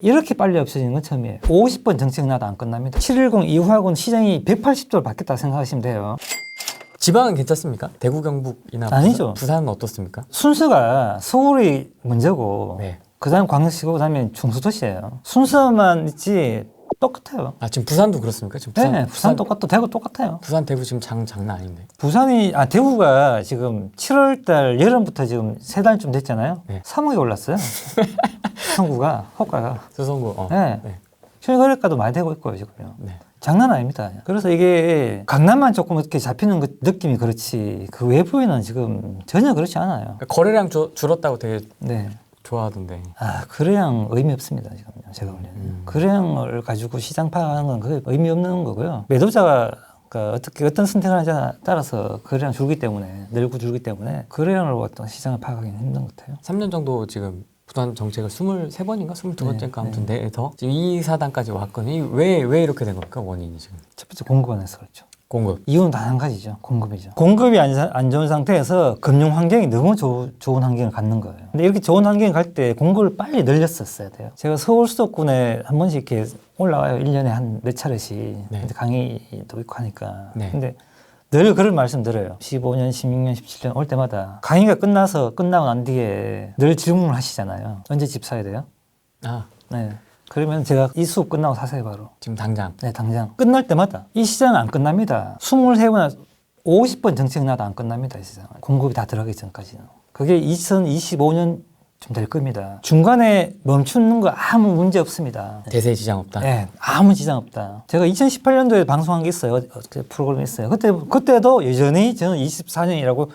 이렇게 빨리 없어지는 건 처음이에요. 50번 정책 나도 안 끝납니다. 710 이후하고는 시장이 180도로 바뀌었다고 생각하시면 돼요. 지방은 괜찮습니까? 대구 경북이나 아니죠. 부산은 어떻습니까? 순서가 서울이 먼저고 네. 그 다음 광역시고 그 다음에 중수도시예요. 순서만 있지 똑같아요. 아 지금 부산도 그렇습니까? 지금 네, 부산 똑같고 대구 똑같아요. 부산 대구 지금 장난 아닌데. 대구가 지금 7월달 여름부터 지금 3달쯤 됐잖아요. 네. 3억에 올랐어요. 수성구가 호가가. 수성구. 네. 네. 실거래가도 많이 되고 있고요 지금요. 네. 장난 아닙니다. 그래서 이게 강남만 조금 이렇게 잡히는 느낌이 그렇지 그 외부에는 지금 전혀 그렇지 않아요. 그러니까 거래량 줄었다고 되게 네. 좋아하던데. 거래량 의미 없습니다 지금요. 제가 보기에는 거래량을 가지고 시장 파악하는 건 거의 의미 없는 거고요. 매도자가 어떤 선택을 하냐에 따라서 거래량 줄기 때문에 늘고 줄기 때문에 거래량으로 어떤 시장을 파악하기는 힘든 것 같아요. 3년 정도 지금 부산 정책을 23번인가 22번째인가 아무튼 내에서 지금 이 사단까지 왔거든요. 왜 이렇게 된 겁니까? 원인이 지금. 첫 번째 공급 안에서 그렇죠. 공급. 이유는 단 한 가지죠. 공급이죠. 공급이 안 좋은 상태에서 금융 환경이 너무 좋은 환경을 갖는 거예요. 근데 이렇게 좋은 환경을 갈 때 공급을 빨리 늘렸었어야 돼요. 제가 서울 수도권에 한 번씩 이렇게 올라와요. 1년에 한 몇 차례씩. 네. 근데 강의도 있고 하니까. 네. 근데 늘 그런 말씀 들어요. 15년, 16년, 17년 올 때마다 강의가 끝나고 난 뒤에 늘 질문을 하시잖아요. 언제 집 사야 돼요? 아 네. 그러면 제가 이 수업 끝나고 사세요 바로. 지금 당장. 네, 당장. 끝날 때마다. 이 시장은 안 끝납니다. 23번, 50번 정책 나도 안 끝납니다. 이 시장은. 공급이 다 들어가기 전까지는. 그게 2025년 좀 될 겁니다. 중간에 멈추는 거 아무 문제 없습니다. 대세 지장 없다. 네, 아무 지장 없다. 제가 2018년도에 방송한 게 있어요. 프로그램이 있어요. 그때도 여전히 저는 24년이라고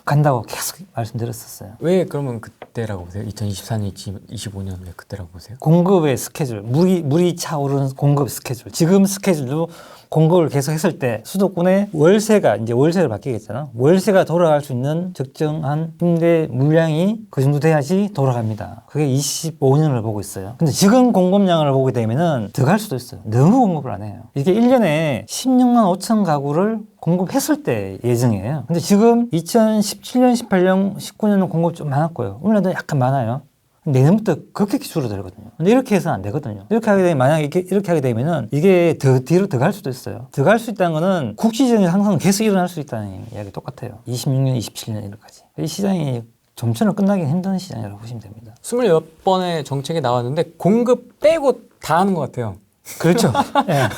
간다고 계속 말씀드렸었어요. 왜 그러면 그때라고 보세요? 2024년, 2025년 왜 그때라고 보세요? 공급의 스케줄, 물이 차오르는 공급 스케줄. 지금 스케줄로 공급을 계속 했을 때 수도권의 월세가 이제 월세로 바뀌겠잖아. 월세가 돌아갈 수 있는 적정한 임대 물량이 그 정도 돼야지 돌아갑니다. 그게 25년을 보고 있어요. 근데 지금 공급량을 보게 되면은 더 갈 수도 있어요. 너무 공급을 안 해요. 이게 1년에 16만 5천 가구를 공급했을 때 예정이에요. 근데 지금 2017년, 18년, 19년은 공급 좀 많았고요. 올해도 약간 많아요. 내년부터 급격히 줄어들거든요. 근데 이렇게 해서는 안 되거든요. 이렇게 하게 되면, 만약에 이렇게 하게 되면은 이게 더 뒤로 더 갈 수도 있어요. 더 갈 수 있다는 거는 국시정이 항상 계속 일어날 수 있다는 이야기 똑같아요. 26년, 27년 이렇게까지. 이 시장이 좀처럼 끝나기 힘든 시장이라고 보시면 됩니다. 28번의 정책이 나왔는데 공급 빼고 다 하는 것 같아요. 그렇죠. 네.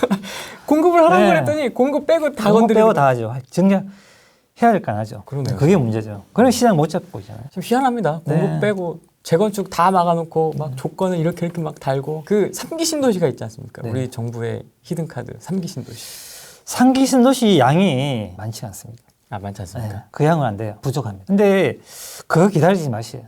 공급을 하라고 네. 그랬더니 공급 빼고 다 공급 건드리고 빼고 다 하죠. 정리해야 될 건 하죠. 그러네요. 그게 문제죠. 그런 시장 못 잡고 있잖아요. 좀 희한합니다. 공급 네. 빼고 재건축 다 막아놓고 막 조건을 이렇게 막 달고 그 3기 신도시가 있지 않습니까? 네. 우리 정부의 히든카드 3기 신도시. 3기 신도시 양이 많지 않습니다. 아 많지 않습니까? 네, 그 양은 안 돼요. 부족합니다. 근데 그거 기다리지 마세요.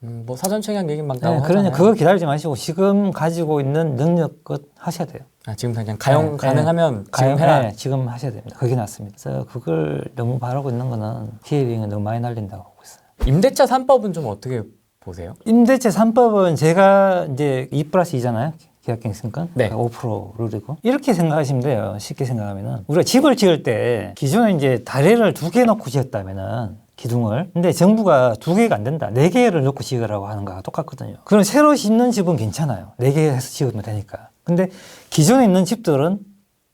뭐 사전청약 얘기 막 네, 나오고 그러니 하잖아요. 그거 기다리지 마시고 지금 가지고 있는 능력껏 하셔야 돼요. 아 지금 당장 가용 네, 가능하면 가용, 지금 해라. 네, 지금 하셔야 됩니다. 그게 낫습니다. 그래서 그걸 너무 바라고 있는 거는 기회비용이 너무 많이 날린다고 보고 있어요. 임대차 3법은 좀 어떻게 보세요? 임대차 3법은 제가 이제 2+2잖아요. 계약갱신권 네. 5% 룰이고 이렇게 생각하시면 돼요. 쉽게 생각하면은 우리가 집을 지을 때 기존에 이제 다래를 2개 넣고 지었다면은 기둥을 근데 정부가 2개가 안 된다 4개를 넣고 지으라고 하는 거랑 똑같거든요. 그럼 새로 짓는 집은 괜찮아요. 4개 해서 지으면 되니까. 근데 기존에 있는 집들은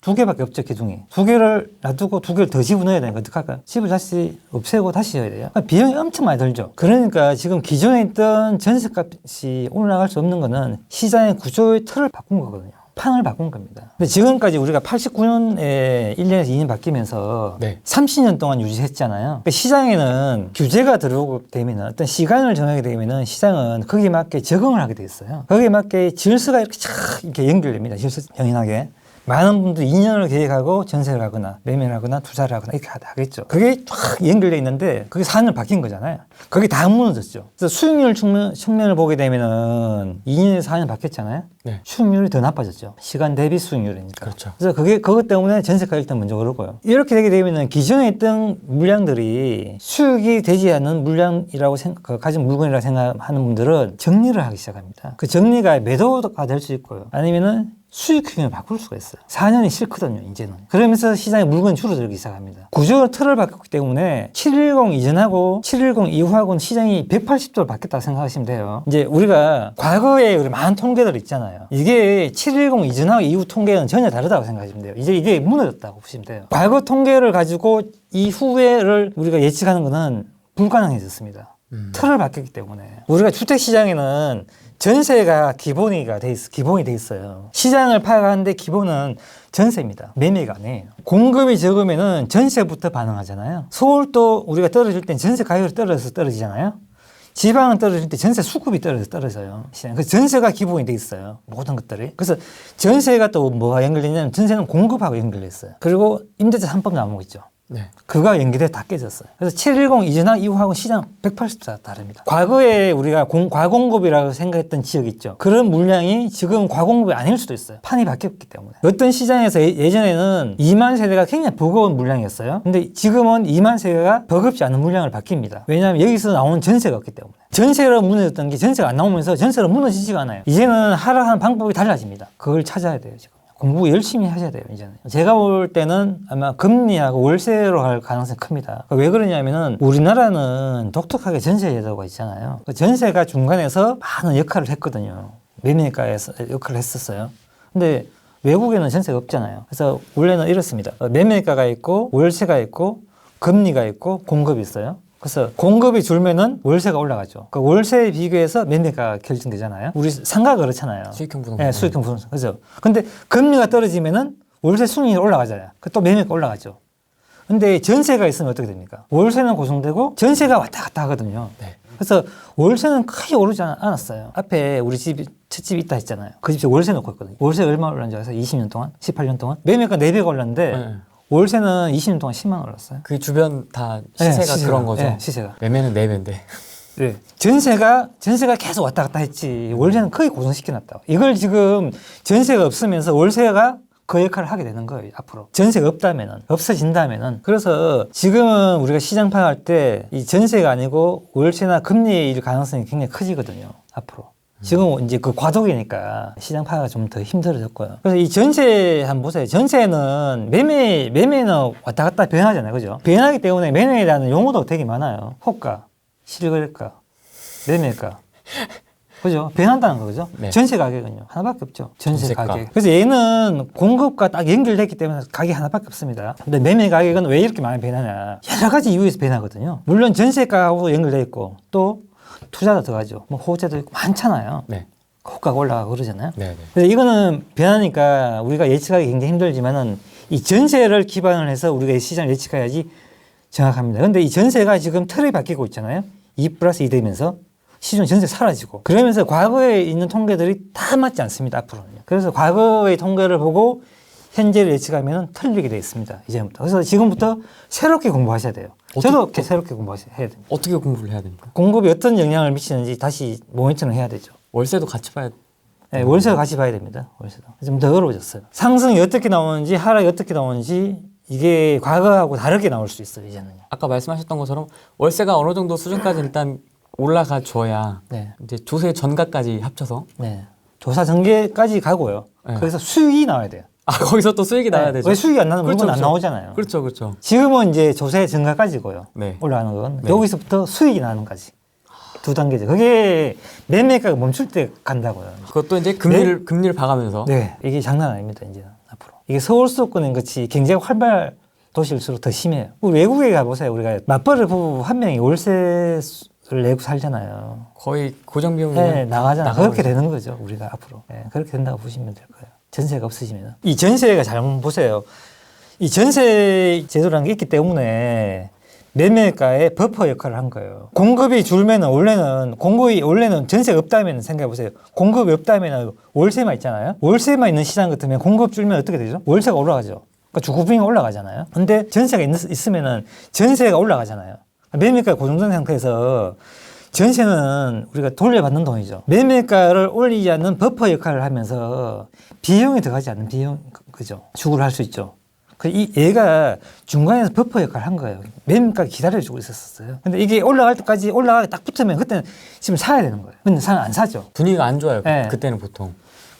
2개밖에 없죠. 기둥이 2개를 놔두고 2개를 더 집어넣어야 되니까 어떡할까요? 집을 다시 없애고 다시 지어야 돼요. 그러니까 비용이 엄청 많이 들죠. 그러니까 지금 기존에 있던 전세값이 올라갈 수 없는 거는 시장의 구조의 틀을 바꾼 거거든요. 판을 바꾼 겁니다. 근데 지금까지 우리가 89년에 1년에서 2년 바뀌면서 네. 30년 동안 유지했잖아요. 그러니까 시장에는 규제가 들어오게 되면 어떤 시간을 정하게 되면 시장은 거기에 맞게 적응을 하게 돼 있어요. 거기에 맞게 질서가 이렇게 쫙 이렇게 연결됩니다. 질서 병인하게. 많은 분들이 2년을 계획하고 전세를 하거나 매매를 하거나 투자를 하거나 이렇게 하겠죠. 그게 쫙 연결되어 있는데 그게 4년 바뀐 거잖아요. 그게 다 무너졌죠. 그래서 수익률 측면을 보게 되면은 2년에서 4년 바뀌었잖아요. 네. 수익률이 더 나빠졌죠. 시간 대비 수익률이니까. 그렇죠. 그래서 그것 때문에 전세가 일단 먼저 오르고요. 이렇게 되게 되면은 기존에 있던 물량들이 수익이 되지 않는 물량이라고 가진 물건이라고 생각하는 분들은 정리를 하기 시작합니다. 그 정리가 매도가 될 수 있고요. 아니면은 수익형을 바꿀 수가 있어요. 4년이 싫거든요, 이제는. 그러면서 시장에 물건이 줄어들기 시작합니다. 구조적 틀을 바꿨기 때문에 710 이전하고 710 이후하고는 시장이 180도로 바뀌었다고 생각하시면 돼요. 이제 우리가 과거에 우리 많은 통계들 있잖아요. 이게 710 이전하고 이후 통계는 전혀 다르다고 생각하시면 돼요. 이제 이게 무너졌다고 보시면 돼요. 과거 통계를 가지고 이후에를 우리가 예측하는 것은 불가능해졌습니다. 틀을 바뀌었기 때문에. 우리가 주택시장에는 전세가 기본이 돼 있어요. 시장을 파악하는데 기본은 전세입니다. 매매가 아니에요. 공급이 적으면은 전세부터 반응하잖아요. 서울도 우리가 떨어질 땐 전세 가격이 떨어지잖아요. 지방은 떨어질 때 전세 수급이 떨어져요. 그래서 전세가 기본이 돼 있어요. 모든 것들이. 그래서 전세가 또 뭐가 연결되냐면 전세는 공급하고 연결돼 있어요. 그리고 임대차 3법 나오고 있죠. 네. 그가 연계돼 다 깨졌어요. 그래서 710 이전하고 이후하고 시장 180도 다릅니다. 과거에 우리가 과공급이라고 생각했던 지역이 있죠. 그런 물량이 지금 과공급이 아닐 수도 있어요. 판이 바뀌었기 때문에. 어떤 시장에서 예전에는 2만 세대가 굉장히 버거운 물량이었어요. 근데 지금은 2만 세대가 버겁지 않은 물량을 바뀝니다. 왜냐하면 여기서 나오는 전세가 없기 때문에. 전세로 무너졌던 게 전세가 안 나오면서 전세로 무너지지가 않아요. 이제는 하락하는 방법이 달라집니다. 그걸 찾아야 돼요, 지금. 공부 열심히 하셔야 돼요, 이제는. 제가 볼 때는 아마 금리하고 월세로 갈 가능성이 큽니다. 왜 그러냐면은 우리나라는 독특하게 전세 제도가 있잖아요. 전세가 중간에서 많은 역할을 했거든요. 매매가에서 역할을 했었어요. 근데 외국에는 전세가 없잖아요. 그래서 원래는 이렇습니다. 매매가가 있고 월세가 있고 금리가 있고 공급이 있어요. 그래서 공급이 줄면은 월세가 올라가죠. 그 월세에 비교해서 매매가 결정되잖아요. 우리 상가 그렇잖아요. 수익형 부동산. 네, 수익형 부동산. 그죠. 근데 금리가 떨어지면은 월세 수익이 올라가잖아요. 또 매매가 올라가죠. 근데 전세가 있으면 어떻게 됩니까? 월세는 고정되고 전세가 왔다 갔다 하거든요. 네. 그래서 월세는 크게 오르지 않았어요. 앞에 우리 첫 집이 있다 했잖아요. 그 집에 월세 놓고 있거든요. 월세 얼마 올랐는지 아세요? 20년 동안? 18년 동안? 매매가 4배가 올랐는데 네. 월세는 20년 동안 10만 원 올랐어요. 그 주변 다 시세가 그런 거죠. 네, 시세가. 매매는 4배인데. 네. 전세가 계속 왔다 갔다 했지. 월세는 거의 고정시켜놨다. 이걸 지금 전세가 없으면서 월세가 그 역할을 하게 되는 거예요, 앞으로. 전세가 없어진다면은. 그래서 지금은 우리가 시장 파악할 때 이 전세가 아니고 월세나 금리일 가능성이 굉장히 커지거든요, 앞으로. 지금 이제 그 과도기니까 시장 파악가 좀 더 힘들어졌고요. 그래서 이 전세 한번 보세요. 전세는 매매는 왔다 갔다 변하잖아요. 그죠? 변하기 때문에 매매라는 용어도 되게 많아요. 호가, 실거래가, 매매가. 그죠? 변한다는 거죠. 네. 전세 가격은요. 하나밖에 없죠. 전세 전세가. 가격. 그래서 얘는 공급과 딱 연결됐기 때문에 가격이 하나밖에 없습니다. 근데 매매 가격은 왜 이렇게 많이 변하냐. 여러 가지 이유에서 변하거든요. 물론 전세가하고 연결돼 있고 또 투자도 들어가죠. 뭐 호재도 있고 많잖아요. 네. 호가가 올라가고 그러잖아요. 네. 그래서 이거는 변하니까 우리가 예측하기 굉장히 힘들지만은 이 전세를 기반을 해서 우리가 이 시장을 예측해야지 정확합니다. 그런데 이 전세가 지금 틀이 바뀌고 있잖아요. 2+2 되면서 시중 전세 사라지고 그러면서 과거에 있는 통계들이 다 맞지 않습니다. 앞으로는요. 그래서 과거의 통계를 보고 현재를 예측하면 틀리게 되어 있습니다. 이제부터. 그래서 지금부터 새롭게 공부하셔야 돼요. 저도 새롭게 공부해야 됩니다. 어떻게 공부를 해야 됩니까? 공급이 어떤 영향을 미치는지 다시 모니터링 해야 되죠. 월세도 같이 봐야. 네, 월세도 같이 봐야 됩니다. 월세도. 좀 더 어려워졌어요. 상승이 어떻게 나오는지 하락이 어떻게 나오는지 이게 과거하고 다르게 나올 수 있어요. 이제는요. 아까 말씀하셨던 것처럼 월세가 어느 정도 수준까지 일단 올라가 줘야 네. 이제 조세 전가까지 합쳐서 네. 조사 전개까지 가고요. 네. 그래서 수익이 나와야 돼요. 거기서 또 수익이 나야 네. 되죠. 왜 수익이 안 나는 물건 안 그렇죠. 나오잖아요. 그렇죠, 그렇죠. 지금은 이제 조세 증가까지고요. 네. 올라가는 건 네. 여기서부터 수익이 나는 까지 두 단계죠. 그게 매매가가 멈출 때 간다고요. 그것도 이제 금리를 봐가면서. 네, 이게 장난 아닙니다. 이제 앞으로 이게 서울 수도권은 같이 경제가 활발 도시일수록 더 심해요. 우리 외국에 가보세요. 우리가 맞벌이 부부 한 명이 월세를 내고 살잖아요. 거의 고정 비용이 네, 나가잖아요. 그렇게 되는 거죠. 우리가 앞으로. 네, 그렇게 된다고 보시면 될 거예요. 전세가 없으시면. 이 전세가 잘 보세요. 이 전세 제도라는 게 있기 때문에 매매가의 버퍼 역할을 한 거예요. 공급이 줄면은 원래는 전세가 없다면 생각해 보세요. 공급이 없다면 월세만 있잖아요. 월세만 있는 시장 같으면 공급 줄면 어떻게 되죠? 월세가 올라가죠. 그러니까 주거비용이 올라가잖아요. 근데 전세가 있으면은 전세가 올라가잖아요. 매매가가 고정된 상태에서 전세는 우리가 돌려받는 돈이죠. 매매가를 올리지 않는 버퍼 역할을 하면서 비용이 들어가지 않는 그죠? 주고를 할 수 있죠. 얘가 중간에서 버퍼 역할을 한 거예요. 매매가 기다려주고 있었어요. 근데 이게 올라갈 때까지 올라가게 딱 붙으면 그때는 지금 사야 되는 거예요. 근데 안 사죠. 분위기가 안 좋아요. 네. 그때는 보통.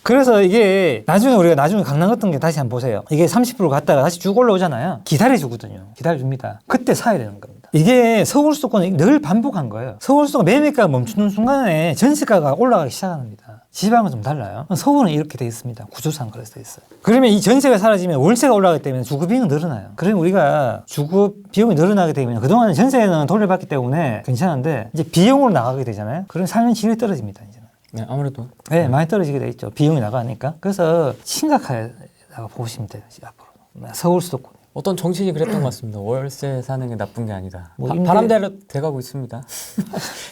그래서 이게 나중에 강남 같은 게 다시 한번 보세요. 이게 30% 갔다가 다시 쭉 올라오잖아요. 기다려주거든요. 기다려줍니다. 그때 사야 되는 겁니다. 이게 서울 수도권은 늘 반복한 거예요. 서울 수도권 매매가가 멈추는 순간에 전세가가 올라가기 시작합니다. 지방은 좀 달라요. 서울은 이렇게 돼 있습니다. 구조상 그래서 돼 있어요. 그러면 이 전세가 사라지면 월세가 올라가기 때문에 주거 비용은 늘어나요. 그러면 우리가 주거 비용이 늘어나게 되면 그동안 전세는 돈을 받기 때문에 괜찮은데 이제 비용으로 나가게 되잖아요. 그럼 삶의 질이 떨어집니다. 이제는. 네, 아무래도. 네, 많이 떨어지게 돼 있죠. 비용이 나가니까. 그래서 심각하다고 보시면 돼요. 앞으로. 서울 수도권. 어떤 정치인이 그랬던 것 같습니다. 월세 사는 게 나쁜 게 아니다. 뭐 바람대로 돼가고 있습니다.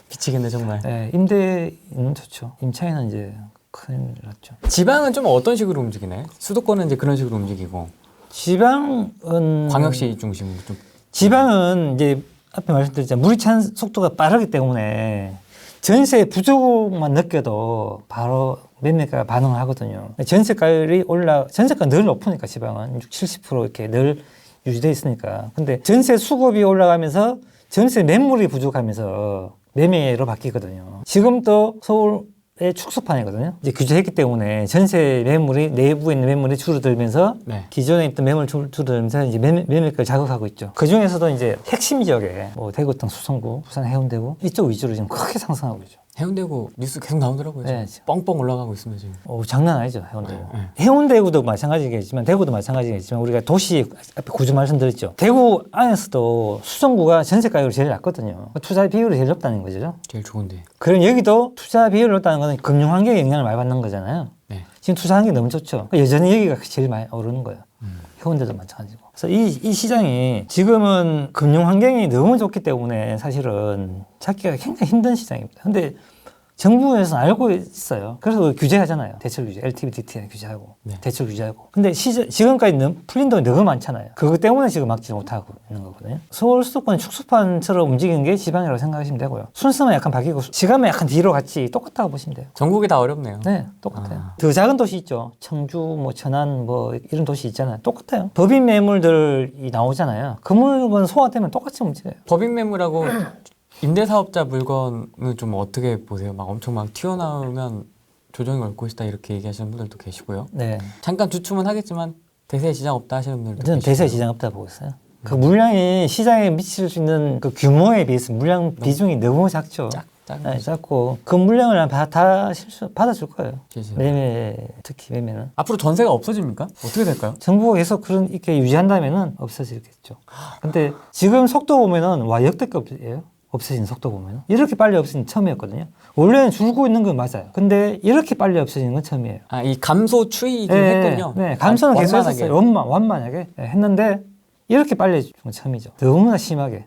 미치겠네 정말. 네, 임대는 좋죠. 임차인은 이제 큰일 났죠. 지방은 좀 어떤 식으로 움직이나요? 수도권은 이제 그런 식으로 움직이고 지방은 광역시 중심으로 좀. 지방은 이제 앞에 말씀드렸잖아요. 물이 찬 속도가 빠르기 때문에 전세 부족만 느껴도 바로 매매가 반응을 하거든요. 전세가 늘 높으니까 지방은 60, 70% 이렇게 늘 유지돼 있으니까. 근데 전세 수급이 올라가면서 전세 매물이 부족하면서 매매로 바뀌거든요. 지금 또 서울의 축소판이거든요. 이제 규제했기 때문에 전세 매물이 내부에 있는 매물이 줄어들면서 네. 기존에 있던 매물 줄어들면서 이제 매매가를 자극하고 있죠. 그 중에서도 이제 핵심 지역에 뭐 대구 등 수성구, 부산 해운대구 이쪽 위주로 지금 크게 상승하고 있죠. 해운대구 뉴스 계속 나오더라고요. 네. 뻥뻥 올라가고 있습니다 지금. 장난 아니죠, 해운대구. 네. 해운대구도 마찬가지겠지만 대구도 마찬가지겠지만 우리가 도시 앞에 구조 말씀드렸죠. 대구 안에서도 수성구가 전세 가격이 제일 낮거든요. 투자 비율이 제일 높다는 거죠. 제일 좋은데. 그럼 여기도 투자 비율이 높다는 거는 금융 환경에 영향을 많이 받는 거잖아요. 네. 지금 투자 환경이 너무 좋죠. 여전히 여기가 제일 많이 오르는 거예요. 해운대도 마찬가지고. 그래서 이 시장이 지금은 금융 환경이 너무 좋기 때문에 사실은 찾기가 굉장히 힘든 시장입니다. 근데 정부에서는 알고 있어요. 그래서 규제하잖아요. 대출 규제, LTV, DTI 규제하고, 네. 대출 규제하고. 근데 지금까지 풀린 돈이 너무 많잖아요. 그것 때문에 지금 막지 못하고 있는 거거든요. 서울 수도권이 축소판처럼 움직이는 게 지방이라고 생각하시면 되고요. 순서만 약간 바뀌고 시간만 약간 뒤로 같이 똑같다고 보시면 돼요. 전국이 다 어렵네요. 네, 똑같아요. 더 작은 도시 있죠. 청주, 뭐 천안, 뭐 이런 도시 있잖아요. 똑같아요. 법인 매물들이 나오잖아요. 그 물건 소화되면 똑같이 움직여요. 법인 매물하고 임대사업자 물건은 좀 어떻게 보세요? 막 엄청 막 튀어나오면 조정이 올 것이다 이렇게 얘기하시는 분들도 계시고요. 네, 잠깐 주춤은 하겠지만 대세에 시장 없다 하시는 분들도 저는 계시고요. 대세 시장 없다 보고 있어요. 그 물량이 시장에 미칠 수 있는 그 규모에 비해서 물량 비중이 너무 작죠. 작은 네, 작고 그 물량을 다 받아줄 거예요. 거죠. 매매, 특히 매매는. 앞으로 전세가 없어집니까? 어떻게 될까요? 정부가 계속 이렇게 유지한다면은 없어지겠죠. 근데 지금 속도 보면은 와 역대급이에요. 없어지는 속도 보면은 이렇게 빨리 없어진 처음이었거든요. 원래는 줄고 있는 건 맞아요. 근데 이렇게 빨리 없어지는 건 처음이에요. 아, 이 감소 추이긴 했군요. 네, 감소는 계속 완만하게. 했었어요. 완만하게 했는데 이렇게 빨리 해준 건 처음이죠. 너무나 심하게.